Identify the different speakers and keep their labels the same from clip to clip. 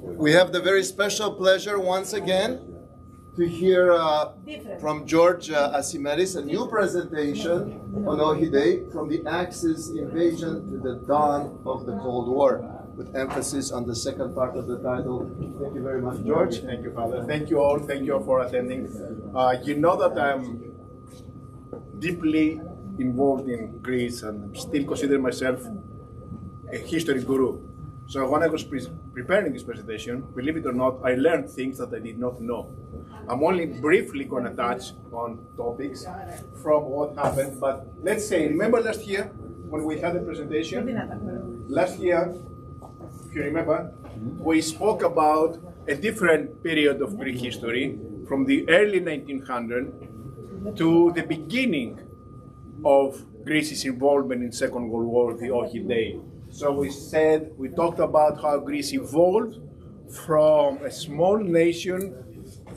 Speaker 1: We have the very special pleasure once again to hear from George Asimellis a new presentation on OXI Day, from the Axis invasion to the dawn of the Cold War, with emphasis on the second part of the title. Thank you very much, George.
Speaker 2: Thank you, Father. Thank you all. Thank you all for attending. You know that I'm deeply involved in Greece and still consider myself a history guru. So when I was preparing this presentation, believe it or not, I learned things that I did not know. I'm only briefly going to touch on topics from what happened, but let's say, remember last year when we had a presentation? Last year, if you remember, we spoke about a different period of Greek history from the early 1900s to the beginning of Greece's involvement in Second World War, the OXI Day. So we talked about how Greece evolved from a small nation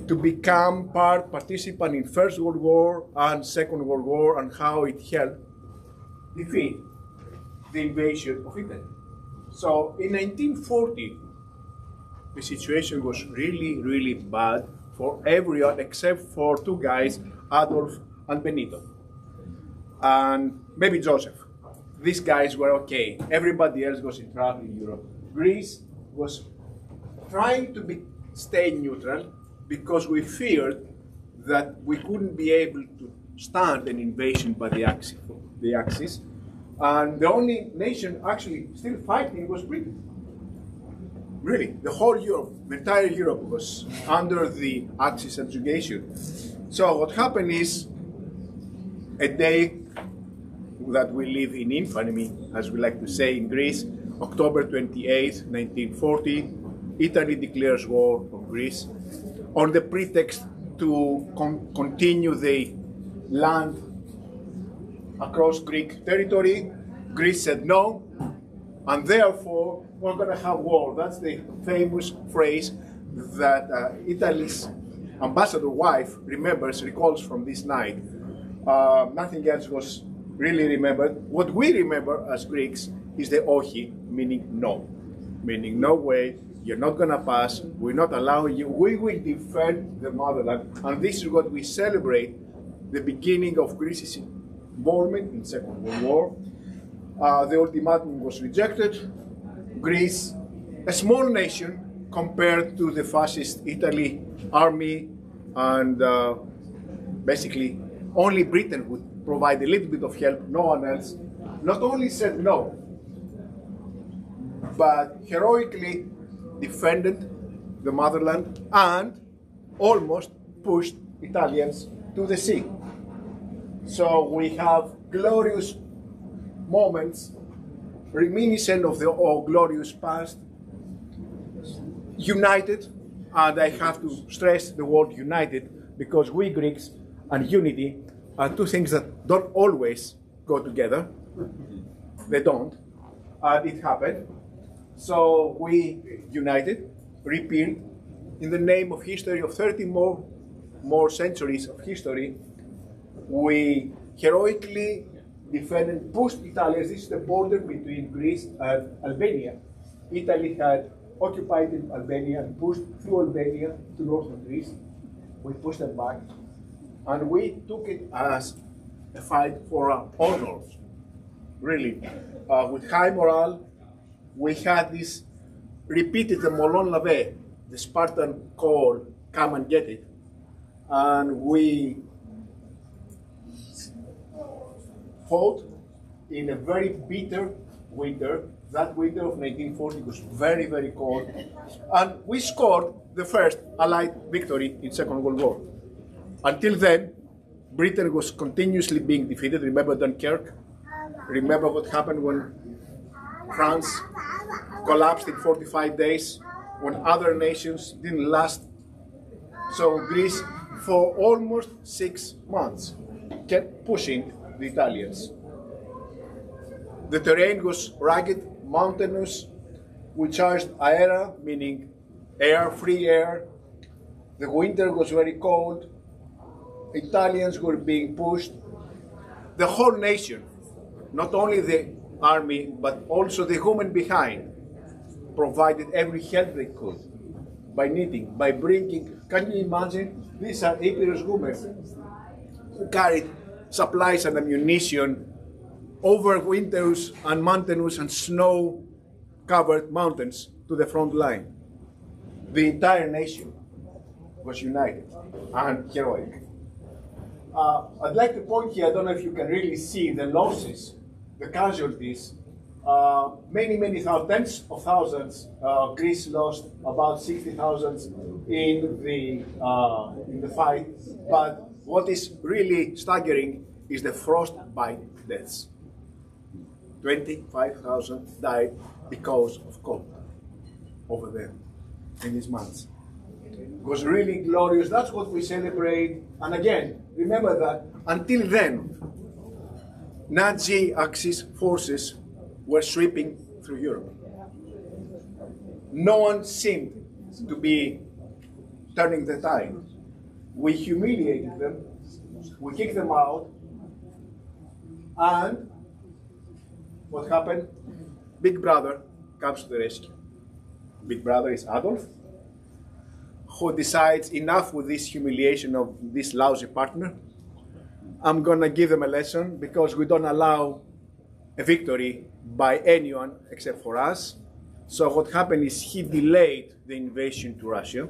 Speaker 2: to become participant in First World War and Second World War, and how it helped defeat the invasion of Italy. So in 1940, the situation was really, really bad for everyone except for two guys, Adolf and Benito, and maybe Joseph. These guys were okay. Everybody else was in trouble in Europe. Greece was trying to stay neutral because we feared that we couldn't be able to stand an invasion by the Axis. And the only nation actually still fighting was Britain. Really, the whole Europe, the entire Europe was under the Axis subjugation. So what happened is, a day that we live in infamy, as we like to say in Greece, October 28, 1940, Italy declares war on Greece on the pretext to continue the land across Greek territory. Greece said no, and therefore we're going to have war. That's the famous phrase that Italy's ambassador wife recalls from this night. Nothing else was really remembered. What we remember as Greeks is the OXI, meaning no way, you're not going to pass, we're not allowing you, we will defend the motherland. And this is what we celebrate, the beginning of Greece's involvement in Second World War. The ultimatum was rejected. Greece, a small nation compared to the fascist Italy army, and basically only Britain would provide a little bit of help, no one else, not only said no, but heroically defended the motherland and almost pushed Italians to the sea. So we have glorious moments reminiscent of the glorious past, united, and I have to stress the word united because we Greeks and unity are two things that don't always go together. They don't, and it happened. So we united, repealed, in the name of history of 30 more centuries of history. We heroically defended, pushed Italians. This is the border between Greece and Albania. Italy had occupied Albania and pushed through Albania to northern Greece. We pushed them back. And we took it as a fight for our honors, really. With high morale, we had this repeated, the Molon Lave, the Spartan call, come and get it. And we fought in a very bitter winter. That winter of 1940 was very, very cold. And we scored the first Allied victory in Second World War. Until then, Britain was continuously being defeated. Remember Dunkirk? Remember what happened when France collapsed in 45 days, when other nations didn't last. So Greece, for almost 6 months, kept pushing the Italians. The terrain was rugged, mountainous. We charged aera, meaning air, free air. The winter was very cold. Italians were being pushed. The whole nation, not only the army, but also the women behind, provided every help they could by knitting, by bringing. Can you imagine? These are Epirus women who carried supplies and ammunition over winters and mountainous and snow-covered mountains to the front line. The entire nation was united and heroic. I'd like to point here, I don't know if you can really see the losses, the casualties. Many thousands, tens of thousands. Greece lost about 60,000 in the fight. But what is really staggering is the frostbite deaths. 25,000 died because of cold over there in these months. It was really glorious. That's what we celebrate. And again, remember that until then, Nazi Axis forces were sweeping through Europe. No one seemed to be turning the tide. We humiliated them, we kicked them out, and what happened? Big Brother comes to the rescue. Big Brother is Adolf, who decides enough with this humiliation of this lousy partner. I'm gonna give them a lesson because we don't allow a victory by anyone except for us. So what happened is he delayed the invasion to Russia.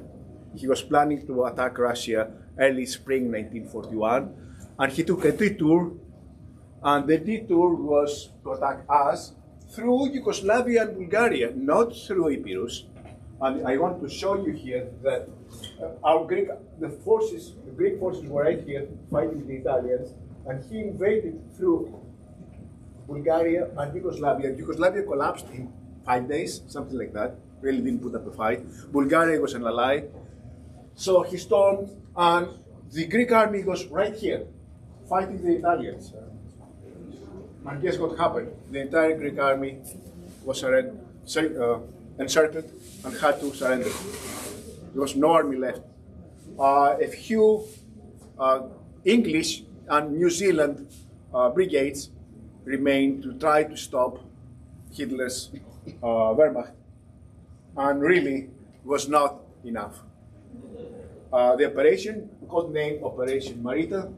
Speaker 2: He was planning to attack Russia early spring 1941, and he took a detour, and the detour was to attack us through Yugoslavia and Bulgaria, not through Epirus. And I want to show you here that the Greek forces were right here fighting the Italians, and he invaded through Bulgaria and Yugoslavia. Yugoslavia collapsed in 5 days, something like that. Really didn't put up a fight. Bulgaria was an ally. So he stormed, and the Greek army was right here, fighting the Italians. And guess what happened? The entire Greek army was encircled and had to surrender. There was no army left. A few English and New Zealand brigades remained to try to stop Hitler's Wehrmacht, and really was not enough. The operation, codenamed Operation Marita.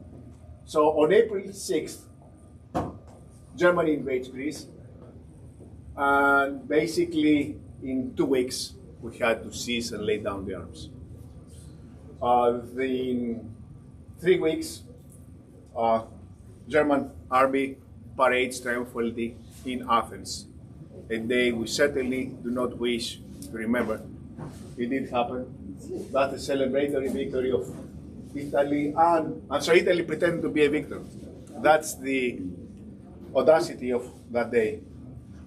Speaker 2: So on April 6th, Germany invades Greece, and basically in 2 weeks we had to seize and lay down the arms. In 3 weeks, German army parades triumphantly in Athens, a day we certainly do not wish to remember. It did happen. That's a celebratory victory of Italy, and so Italy pretended to be a victor. That's the audacity of that day.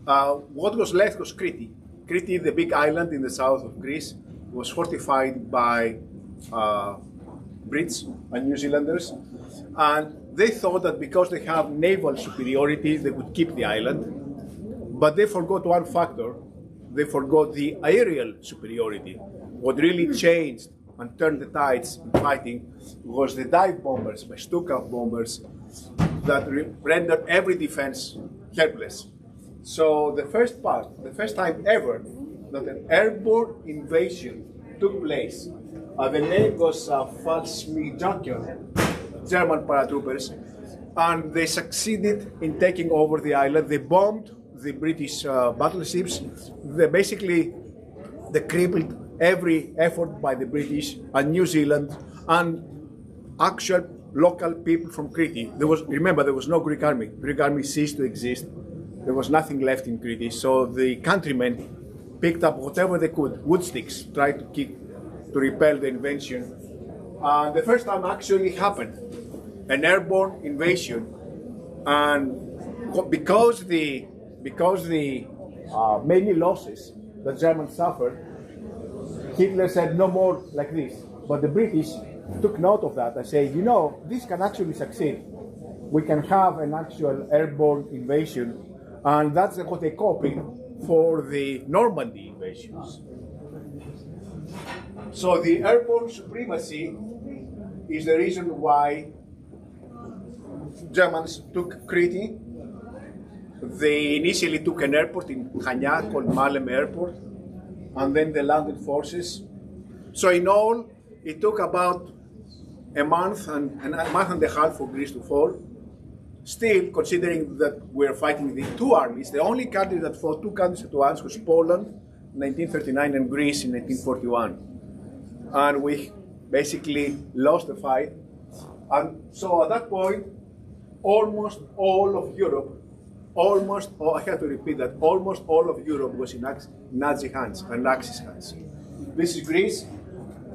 Speaker 2: What was left was Crete. Crete, the big island in the south of Greece, was fortified by Brits and New Zealanders, and they thought that because they have naval superiority, they would keep the island. But they forgot one factor. They forgot the aerial superiority. What really changed and turned the tides in fighting was the dive bombers, by Stuka bombers, that rendered every defense helpless. So the first time ever that an airborne invasion took place, the name was Fallschirmjäger, German paratroopers, and they succeeded in taking over the island. They bombed the British battleships. They crippled every effort by the British and New Zealand and actual local people from Crete. Remember, there was no Greek army. Greek army ceased to exist. There was nothing left in Crete. So the countrymen picked up whatever they could, wood sticks, tried to repel the invasion. And the first time actually happened, an airborne invasion. And because the many losses the Germans suffered, Hitler said no more like this. But the British took note of that and said, you know, this can actually succeed. We can have an actual airborne invasion, and that's what they copied for the Normandy invasions. So the airborne supremacy is the reason why Germans took Crete. They initially took an airport in Chania called Malem Airport, and then the landed forces. So in all, it took about a month and a half for Greece to fall. Still, considering that we're fighting the two armies, the only country that fought two countries at once was Poland in 1939 and Greece in 1941. And we basically lost the fight. And so at that point, almost all of Europe, I have to repeat that, almost all of Europe was in Nazi hands and Axis hands. This is Greece,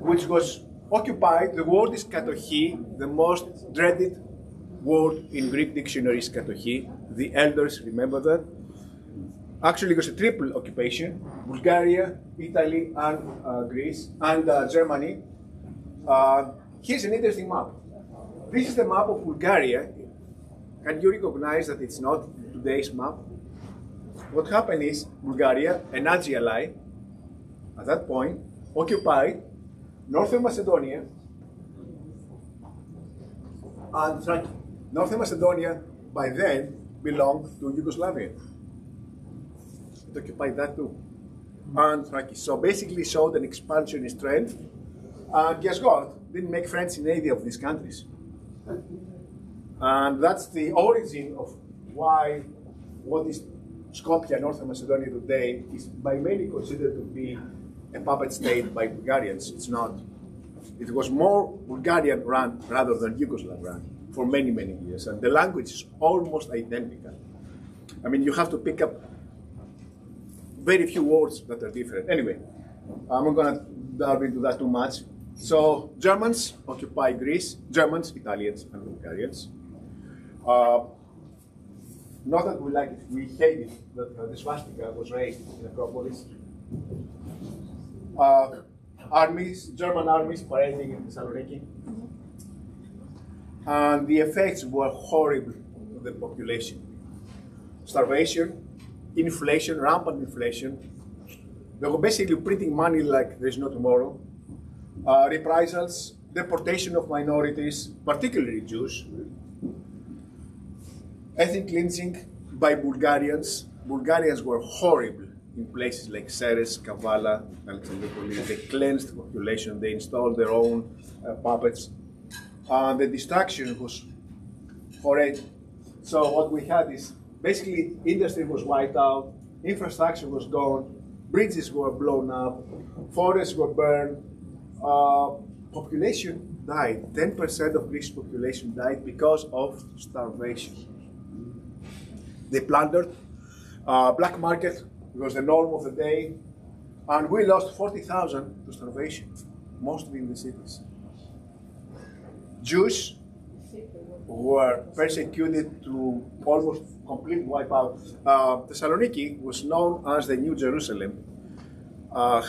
Speaker 2: which was occupied. The word is katochi, the most dreaded word in Greek dictionary is katochi. The elders remember that. Actually, it was a triple occupation: Bulgaria, Italy, and Greece, and Germany. Here's an interesting map. This is the map of Bulgaria. Can you recognize that it's not today's map? What happened is Bulgaria, a Nazi ally, at that point, occupied Northern Macedonia and Thrace. Northern Macedonia, by then, belonged to Yugoslavia. It occupied that too. And Thrace. So basically showed an expansionist trend. And guess what? Didn't make friends in any of these countries. And that's the origin of why what is Skopje, Northern Macedonia today, is by many considered to be a puppet state by Bulgarians. It's not. It was more Bulgarian run rather than Yugoslav run for many, many years. And the language is almost identical. I mean, you have to pick up very few words that are different. Anyway, I'm not going to delve into that too much. So Germans occupy Greece, Germans, Italians, and Bulgarians. Not that we like it, we hate it that the swastika was raised in Acropolis. Armies, German armies parading in Thessaloniki. And the effects were horrible on the population. Starvation, inflation, rampant inflation. They were basically printing money like there's no tomorrow. Reprisals, deportation of minorities, particularly Jews. Ethnic cleansing by Bulgarians. Bulgarians were horrible in places like Ceres, Kavala, Alexandroupoli. They cleansed the population. They installed their own puppets. The destruction was horrid. So what we had is basically industry was wiped out, infrastructure was gone, bridges were blown up, forests were burned, population died. 10% of Greece's population died because of starvation. They plundered. Black market was the norm of the day, and we lost 40,000 to starvation, mostly in the cities. Jews were persecuted to almost complete wipeout. Thessaloniki was known as the New Jerusalem,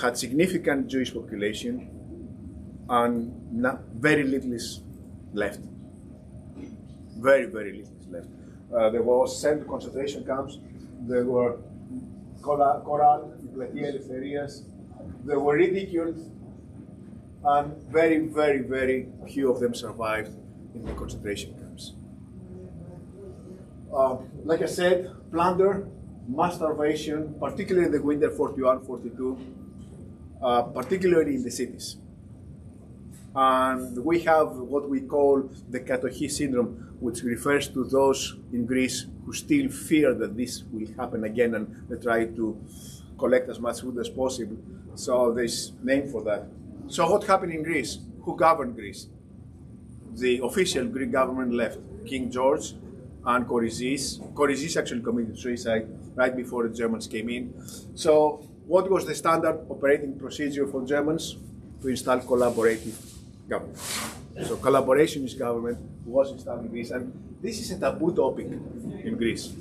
Speaker 2: had significant Jewish population, and very little is left. Very, very little is left. There was sent to concentration camps. There were Koran, Platia Eleftherias. They were ridiculed, and very, very, very few of them survived in the concentration camps. Like I said, plunder, mass starvation, particularly in the winter 41-42, particularly in the cities. And we have what we call the katochi syndrome, which refers to those in Greece who still fear that this will happen again, and they try to collect as much food as possible. So there's a name for that. So what happened in Greece? Who governed Greece? The official Greek government left. King George and Korizis. Korizis actually committed suicide right before the Germans came in. So what was the standard operating procedure for Germans? To install collaborative government. So collaborationist government was installed in Greece, and this is a taboo topic in Greece.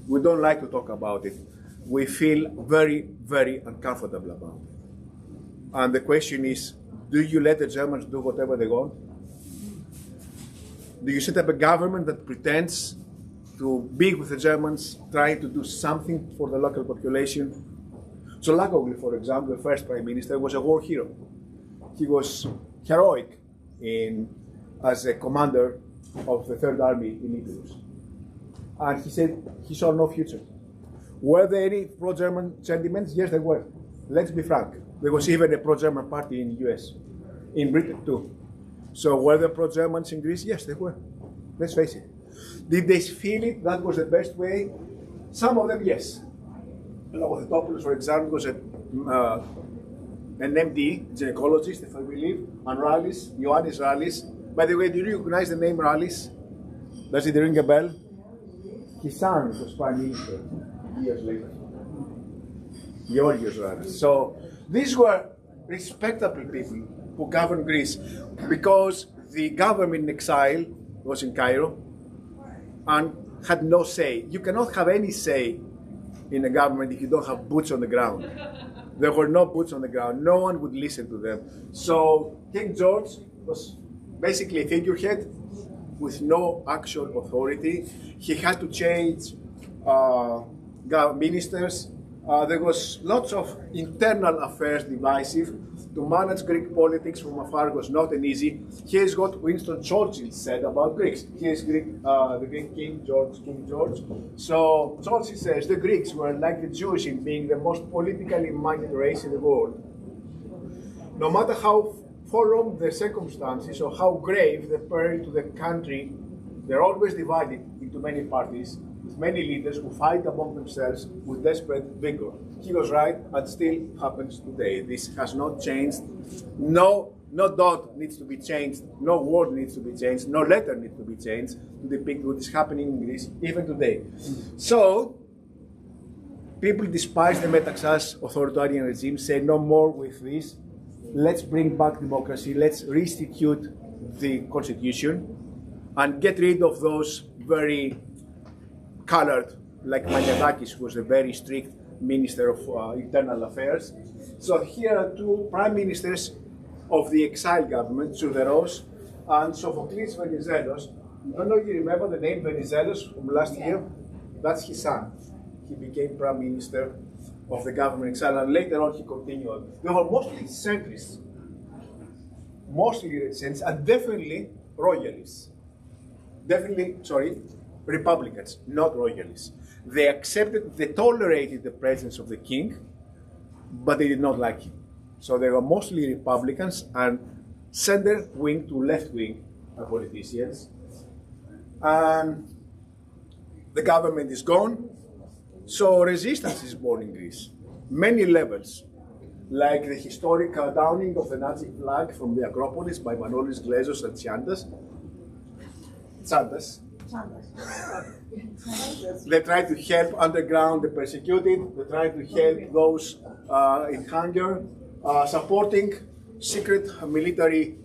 Speaker 2: We don't like to talk about it. We feel very, very uncomfortable about it. And the question is, do you let the Germans do whatever they want? Do you set up a government that pretends to be with the Germans, trying to do something for the local population? So Lagogli, for example, the first prime minister, was a war hero. He was heroic as a commander of the Third Army in Italy. And he said he saw no future. Were there any pro-German sentiments? Yes, there were. Let's be frank. There was even a pro-German party in the US, in Britain too. So were there pro-Germans in Greece? Yes, they were. Let's face it. Did they feel it? That was the best way? Some of them, yes. Papadopoulos, for example, was an MD, gynecologist, if I believe, and Rallis, Ioannis Rallis. By the way, do you recognize the name Rallis? Does it ring a bell? His son was prime minister years later. George Asimellis. So these were respectable people who governed Greece because the government in exile was in Cairo and had no say. You cannot have any say in a government if you don't have boots on the ground. There were no boots on the ground. No one would listen to them. So King George was basically a figurehead with no actual authority. He had to change ministers. There was lots of internal affairs divisive. To manage Greek politics from afar was not an easy. Here's what Winston Churchill said about Greeks. Here's the Greek King George. So Churchill says the Greeks were like the Jews in being the most politically minded race in the world. No matter how foreign the circumstances or how grave the peril to the country, they're always divided into many parties, with many leaders who fight among themselves with desperate vigor. He was right, and still happens today. This has not changed. No dot needs to be changed. No word needs to be changed. No letter needs to be changed to depict what is happening in Greece, even today. So, people despise the Metaxas authoritarian regime, say no more with this. Let's bring back democracy. Let's reinstitute the constitution and get rid of those very colored, like Maniatakis, who was a very strict Minister of Internal Affairs. So here are two prime ministers of the exile government, Tsouderos and Sophocles Venizelos. I don't know if you remember the name Venizelos from last year. That's his son. He became prime minister of the government exile, and later on he continued. They were mostly centrists, and definitely royalists. Republicans, not royalists. They tolerated the presence of the king, but they did not like him. So they were mostly Republicans and center wing to left wing politicians. And the government is gone, so resistance is born in Greece. Many levels, like the historic downing of the Nazi flag from the Acropolis by Manolis Glezos and Tsantas. They try to help underground the persecuted. They try to help those in hunger, supporting secret military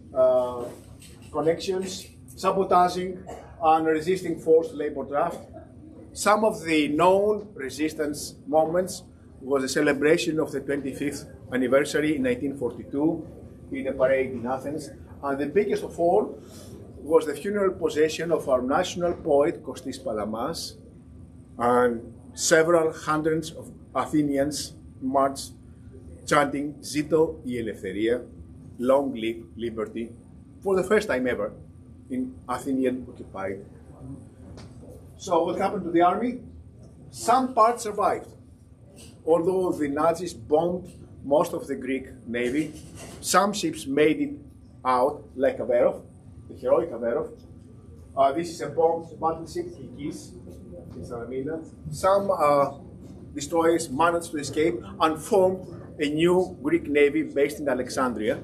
Speaker 2: connections, sabotaging and resisting forced labor draft. Some of the known resistance moments was the celebration of the 25th anniversary in 1942 in a parade in Athens, and the biggest of all was the funeral procession of our national poet Kostis Palamas, and several hundreds of Athenians marched chanting Zito η Ελευθερία, long live liberty, for the first time ever in Athenian occupied. So what happened to the army? Some part survived. Although the Nazis bombed most of the Greek navy, some ships made it out, like Averov, the heroic Averov. This is a bombed battleship, Kikis, in Salamina. Some destroyers managed to escape and formed a new Greek navy based in Alexandria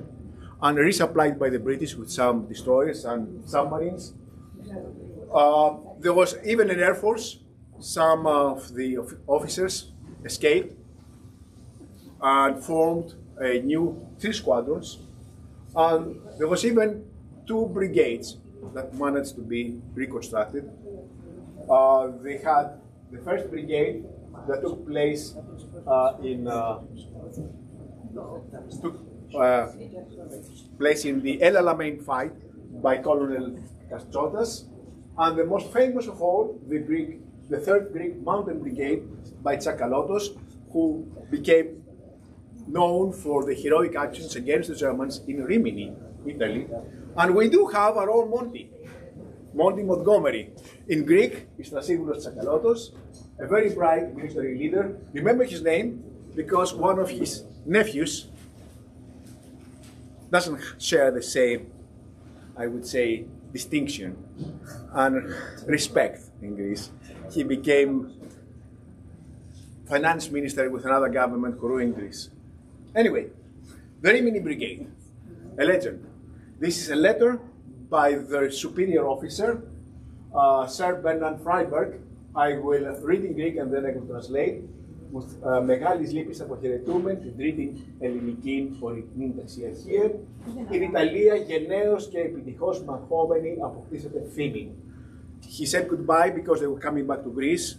Speaker 2: and resupplied by the British with some destroyers and submarines. There was even an air force. Some of the officers escaped and formed a new 3 squadrons. And there was even 2 brigades that managed to be reconstructed. They had the first brigade that took place in the El Alamein fight by Colonel Kastchotas, and the most famous of all, the 3rd Greek Mountain Brigade by Tsakalotos, who became known for the heroic actions against the Germans in Rimini, Italy. And we do have our own Monty Montgomery. In Greek, is Strasigoulos Tsakalotos, a very bright military leader. Remember his name because one of his nephews doesn't share the same, I would say, distinction and respect in Greece. He became finance minister with another government who ruined Greece. Anyway, the Rimini Brigade, a legend. This is a letter by the superior officer, Sir Bernard Freiberg. I will read in Greek and then I will translate. Μεγάλης λύπης αποχαιρετούμε την τρίτη ελληνική ορεινή ταξιαρχία. Η Ιταλία γενναίος και επιτυχώς μαχόμενη αποκτήσεται φήμη. He said goodbye because they were coming back to Greece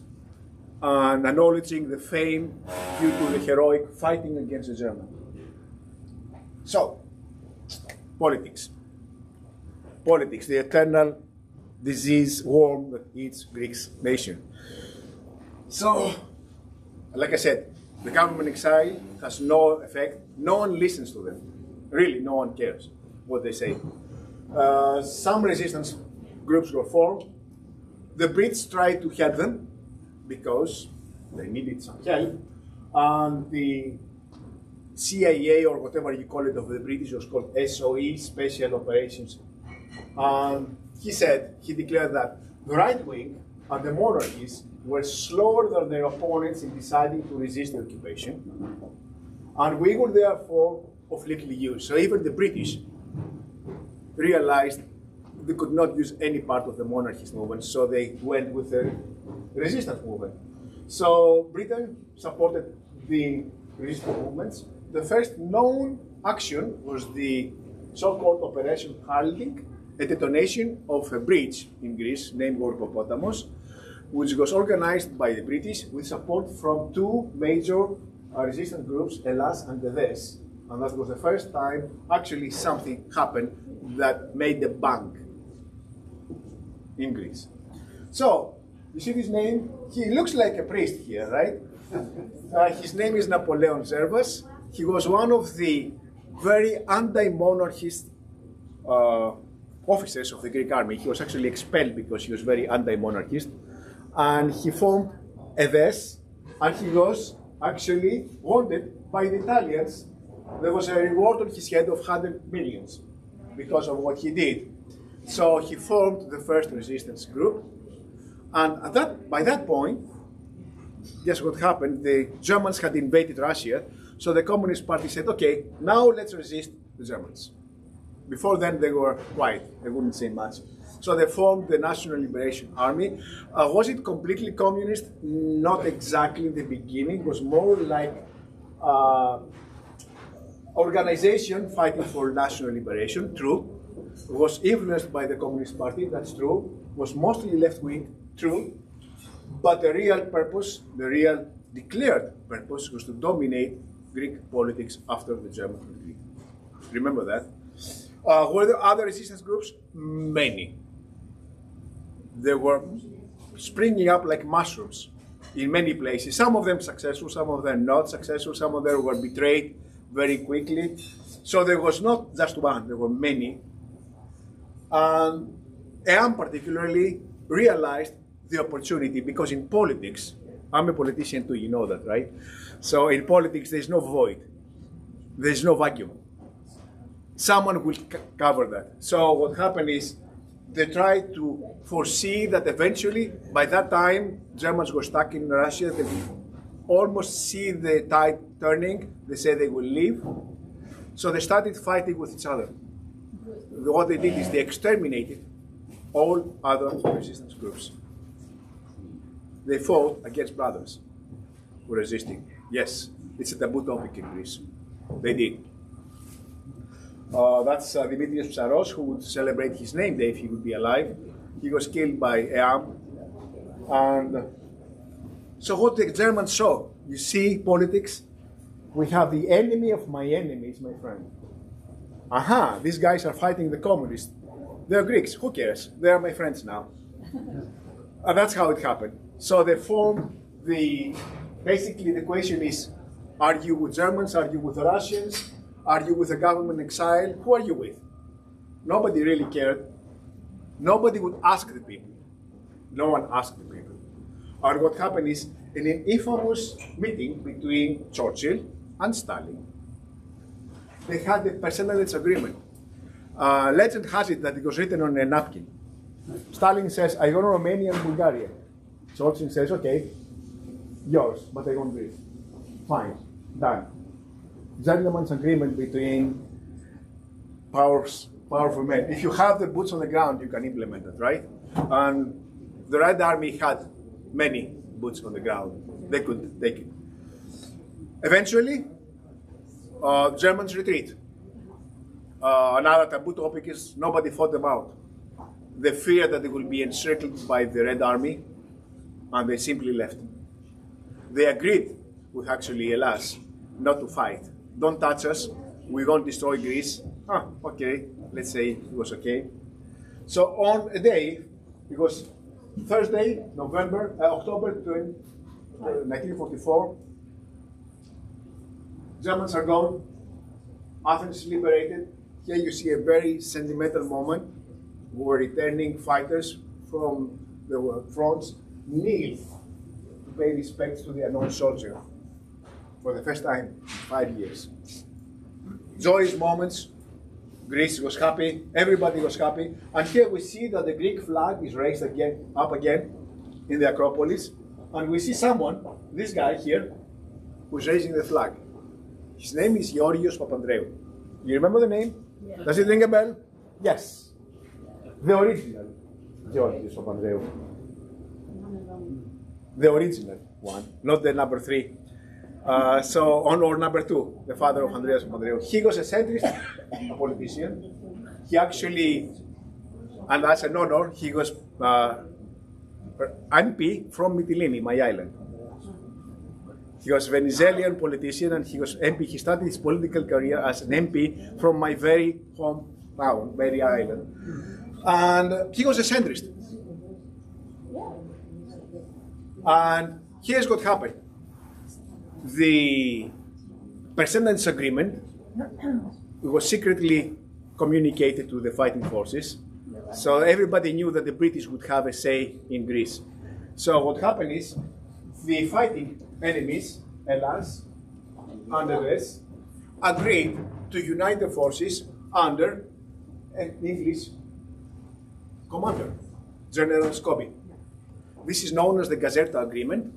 Speaker 2: and acknowledging the fame due to the heroic fighting against the Germans. So, politics. Politics, the eternal disease worm that eats Greek's nation. So, like I said, the government exile has no effect. No one listens to them. Really, no one cares what they say. Some resistance groups were formed. The Brits tried to help them because they needed some help. And the CIA, or whatever you call it, of the British was called SOE, Special Operations. And he declared that the right wing and the monarchies were slower than their opponents in deciding to resist the occupation, and we were therefore of little use. So even the British realized they could not use any part of the monarchist movement, so they went with the resistance movement. So Britain supported the resistance movements. The first known action was the so-called Operation Harding, a detonation of a bridge in Greece named Gorgopotamos, which was organized by the British with support from two major resistance groups, Hellas and Dedes. And that was the first time actually something happened that made the bang in Greece. So, you see this name? He looks like a priest here, right? His name is Napoleon Zervas. He was one of the very anti-monarchist officers of the Greek army. He was actually expelled because he was very anti-monarchist. And he formed Edes, and he was actually wanted by the Italians. There was a reward on his head of 100 millions because of what he did. So he formed the first resistance group. And by that point, guess what happened? The Germans had invaded Russia, so the Communist Party said, okay, now let's resist the Germans. Before then, they were quiet. They wouldn't say much. So they formed the National Liberation Army. Was it completely communist? Not exactly in the beginning. It was more like organization fighting for national liberation, true. It was influenced by the Communist Party, that's true. It was mostly left-wing, true. But the real purpose, the real declared purpose, was to dominate Greek politics after the German retreat. Remember that. Were there other resistance groups? Many. They were springing up like mushrooms in many places. Some of them successful, some of them not successful, some of them were betrayed very quickly. So there was not just one, there were many. And EAM particularly realized the opportunity, because in politics, I'm a politician too, you know that, right? So in politics, there's no void. There's no vacuum. Someone will cover that. So what happened is they tried to foresee that eventually, by that time, Germans were stuck in Russia. They almost see the tide turning. They said they will leave. So they started fighting with each other. What they did is they exterminated all other resistance groups. They fought against brothers who were resisting. Yes, it's a taboo topic in Greece. They did. That's Dimitrios Psaros, who would celebrate his name day if he would be alive. He was killed by EAM. And so what the Germans saw, you see politics, we have the enemy of my enemies, my friend. Aha, these guys are fighting the communists. They're Greeks, who cares? They are my friends now. And that's how it happened. So they formed basically the question is, are you with Germans, are you with the Russians? Are you with a government exile? Who are you with? Nobody really cared. Nobody would ask the people. No one asked the people. And what happened is, in an infamous meeting between Churchill and Stalin, they had the percentage agreement. Legend has it that it was written on a napkin. Stalin says, I own Romania and Bulgaria. Churchill says, okay, yours, but I own Greece. Fine, done. Gentleman's agreement between powerful men. If you have the boots on the ground, you can implement it, right? And the Red Army had many boots on the ground. They could take it. Eventually, Germans retreat. Another taboo topic is nobody thought about the fear that they will be encircled by the Red Army, and they simply left. They agreed with actually Hellas not to fight. Don't touch us, we won't destroy Greece. Okay, let's say it was okay. So on a day, it was Thursday, October 20, 1944, Germans are gone, Athens is liberated. Here you see a very sentimental moment where returning fighters from the fronts kneel to pay respects to the unknown soldier for the first time in 5 years. Joyous moments, Greece was happy, everybody was happy, and here we see that the Greek flag is raised up again in the Acropolis, and we see someone, this guy here, who's raising the flag. His name is Georgios Papandreou. You remember the name? Yeah. Does it ring a bell? Yes. The original Georgios Papandreou. The original one, not the number 3. Or number 2, the father of Andreas Papandreou. He was a centrist, a politician. He actually, and as an honor, he was MP from Mytilene, my island. He was a Venezuelan politician and he was MP. He started his political career as an MP from my very hometown, very island. And he was a centrist. And here's what happened. The percentage agreement was secretly communicated to the fighting forces. So everybody knew that the British would have a say in Greece. So what happened is the fighting enemies, Hellas, under this, agreed to unite the forces under an English commander, General Scobie. This is known as the Gazeta Agreement,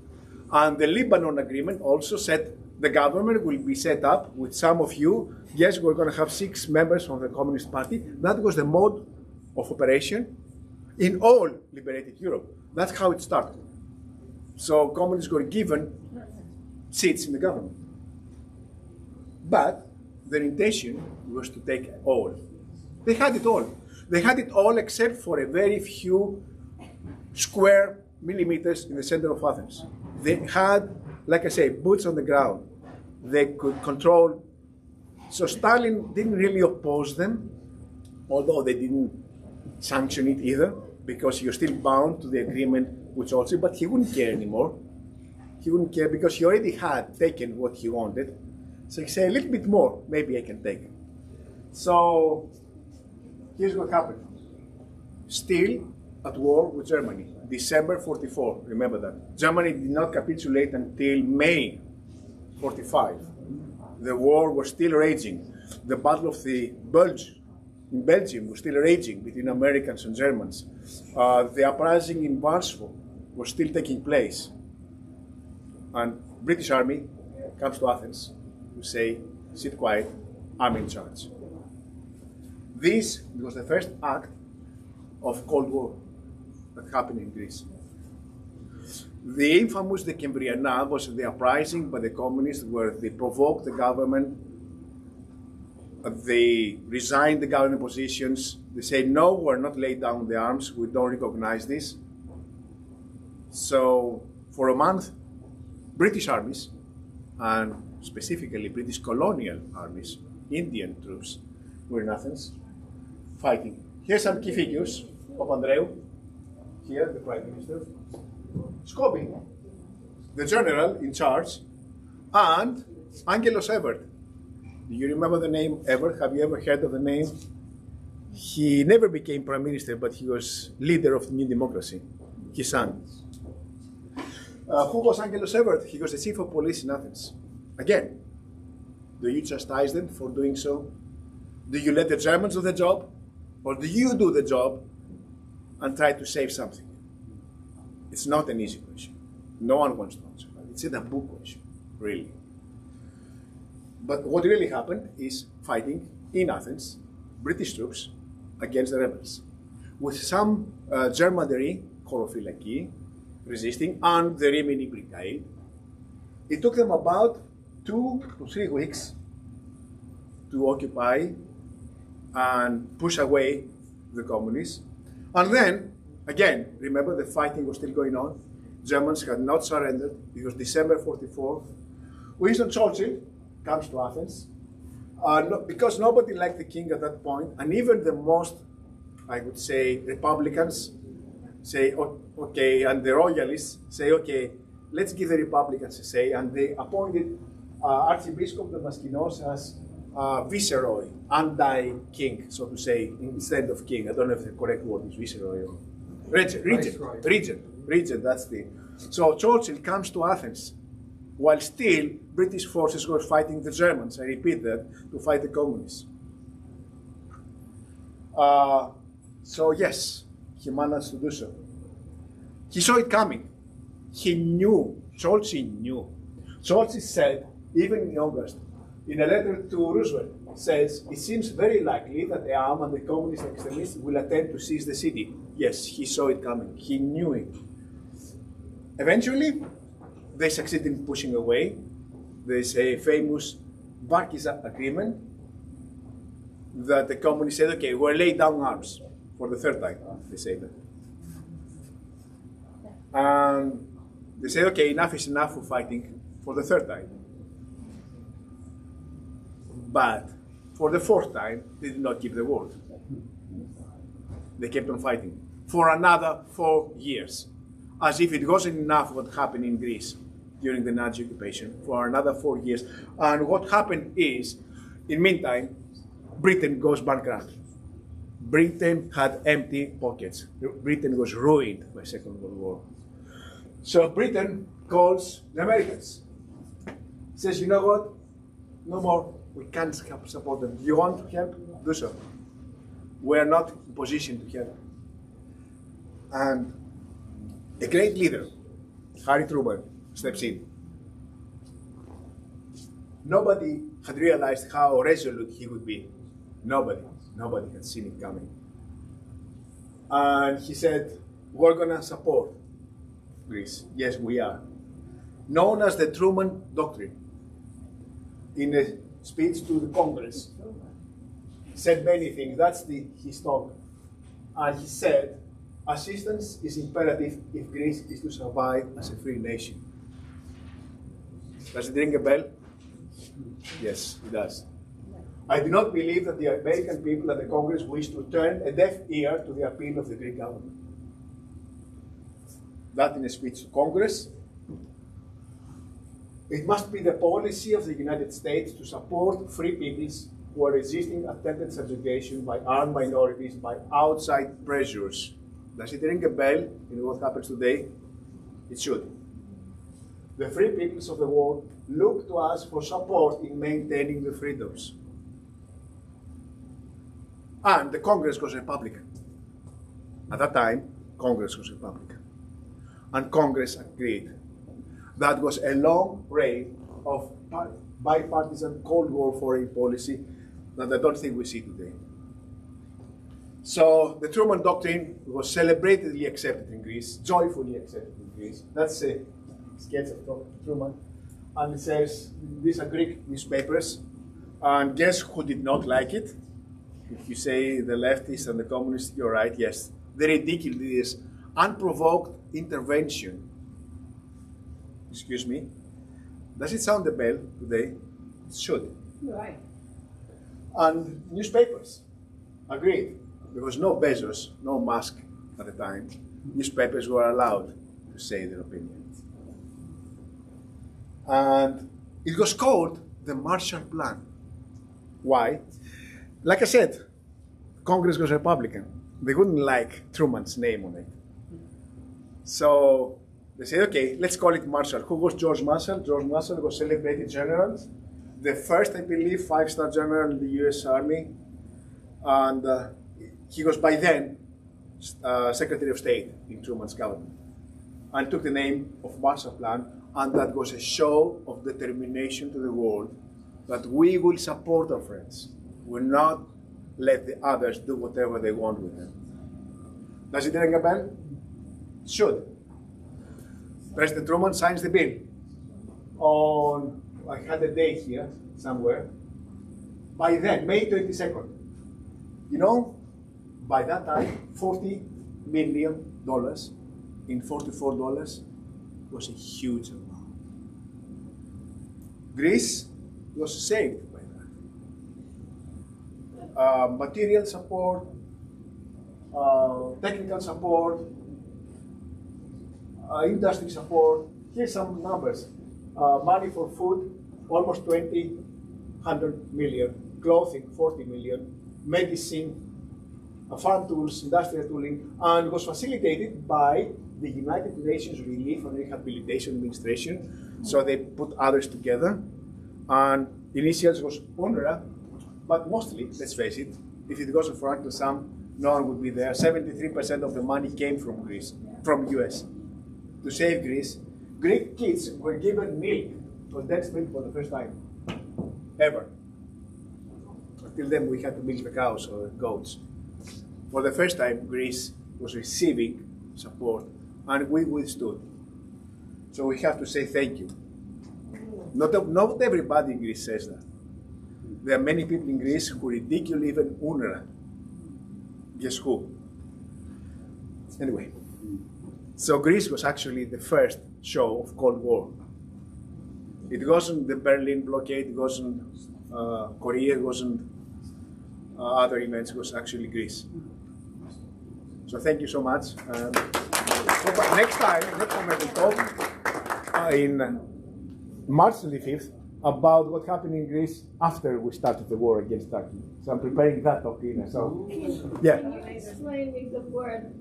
Speaker 2: and the Lebanon Agreement also said the government will be set up with some of you. Yes, we're going to have 6 members from the Communist Party. That was the mode of operation in all liberated Europe. That's how it started. So communists were given seats in the government. But their intention was to take all. They had it all. They had it all except for a very few square millimeters in the center of Athens. They had, like I say, boots on the ground. They could control. So Stalin didn't really oppose them, although they didn't sanction it either, because he was still bound to the agreement with OXI, but he wouldn't care anymore. He wouldn't care because he already had taken what he wanted. So he said, a little bit more, maybe I can take it. So here's what happened. Still at war with Germany, December 44, remember that. Germany did not capitulate until May 45. The war was still raging. The Battle of the Bulge in Belgium was still raging between Americans and Germans. The uprising in Warsaw was still taking place. And British Army comes to Athens to say, sit quiet, I'm in charge. This was the first act of Cold War that happened in Greece. The infamous Decembriana was the uprising by the communists where they provoked the government. They resigned the governing positions. They said, no, we're not laying down the arms. We don't recognize this. So for a month, British armies, and specifically British colonial armies, Indian troops, were in Athens fighting. Here's some key figures. Papandreou, here the Prime Minister, Scobie, the general in charge, and Angelos Evert. Do you remember the name Evert? Have you ever heard of the name? He never became Prime Minister, but he was leader of New Democracy, his son. Who was Angelos Evert? He was the chief of police in Athens. Again, Do you chastise them for doing so? Do you let the Germans do the job? Or do you do the job and try to save something? It's not an easy question. No one wants to answer that. It's a taboo question, really. But what really happened is fighting in Athens, British troops against the rebels, with some Germanary Chorofylaki resisting and the Rimini Brigade. It took them about 2 to 3 weeks to occupy and push away the communists. And then, again, remember the fighting was still going on. Germans had not surrendered. It was December 44th. Winston Churchill comes to Athens because nobody liked the king at that point, and even the most, I would say, Republicans say, okay, and the royalists say, okay, let's give the Republicans a say, and they appointed Archbishop Damaskinos as viceroy, anti-king, so to say, instead of king. I don't know if the correct word is viceroy or regent, that's the. So Churchill comes to Athens while still British forces were fighting the Germans, I repeat that, to fight the communists. So yes, he managed to do so. He saw it coming. He knew, Churchill knew. Churchill said, even in August, in a letter to Roosevelt, says, it seems very likely that the armed and the communist extremists will attempt to seize the city. Yes, he saw it coming. He knew it. Eventually, they succeeded in pushing away. There's a famous Barkiza agreement that the communists said, okay, we'll lay down arms for the third time, they say that. And they say, okay, enough is enough for fighting for the third time. But for the fourth time, they did not keep the word. They kept on fighting for another 4 years, as if it wasn't enough what happened in Greece during the Nazi occupation, for another 4 years. And what happened is, in meantime, Britain goes bankrupt. Britain had empty pockets. Britain was ruined by Second World War. So Britain calls the Americans. Says, you know what? No more. We can't support them. Do you want to help? Do so. We are not in position to help. And a great leader, Harry Truman, steps in. Nobody had realized how resolute he would be. Nobody had seen it coming. And he said, we're going to support Greece. Yes, we are. Known as the Truman Doctrine. In a speech to the Congress, said many things. That's his talk. And he said, assistance is imperative if Greece is to survive as a free nation. Does it ring a bell? Yes, it does. I do not believe that the American people and the Congress wish to turn a deaf ear to the appeal of the Greek government. That in a speech to Congress. It must be the policy of the United States to support free peoples who are resisting attempted subjugation by armed minorities, by outside pressures. Does it ring a bell in what happens today? It should. The free peoples of the world look to us for support in maintaining the freedoms. And the Congress was Republican. At that time, Congress was Republican. And Congress agreed. That was a long reign of bipartisan Cold War foreign policy that I don't think we see today. So the Truman Doctrine was celebratedly accepted in Greece, joyfully accepted in Greece. That's a sketch of Truman. And it says, these are Greek newspapers. And guess who did not like it? If you say the leftists and the communists, you're right, yes. The ridiculous, unprovoked intervention. Excuse me. Does it sound a bell today? It should.
Speaker 3: Right.
Speaker 2: And newspapers agreed. There was no Bezos, no Musk at the time. Newspapers were allowed to say their opinions. And it was called the Marshall Plan. Why? Like I said, Congress was Republican. They wouldn't like Truman's name on it. So they said, okay, let's call it Marshall. Who was George Marshall? George Marshall was celebrated general the first, I believe, 5-star general in the US Army, and he was by then Secretary of State in Truman's government, and took the name of Marshall Plan, and that was a show of determination to the world that we will support our friends, will not let the others do whatever they want with them. Does it ring a bell? It should. President Truman signs the bill on, I had the date here somewhere, by then, May 22nd. You know, by that time, $40 million in $44 was a huge amount. Greece was saved by that. Material support, technical support, industry support. Here's some numbers. Money for food, almost 100 million. Clothing, 40 million. Medicine, farm tools, industrial tooling, and was facilitated by the United Nations Relief and Rehabilitation Administration. So they put others together. And initials was UNRWA, but mostly, let's face it, if it wasn't for Uncle Sam, no one would be there. 73% of the money came from Greece, from US, to save Greece. Greek kids were given milk, condensed milk for the first time, ever. Until then, we had to milk the cows or goats. For the first time, Greece was receiving support, and we withstood. So we have to say thank you. Not everybody in Greece says that. There are many people in Greece who ridicule even UNRWA. Guess who? Anyway, so Greece was actually the first show of Cold War. It wasn't the Berlin blockade, it wasn't Korea, it wasn't other events, it was actually Greece. So thank you so much. Next time I will talk in March 25th about what happened in Greece after we started the war against Turkey. So I'm preparing that talk, Ina. So, yeah.
Speaker 3: Can you explain me the word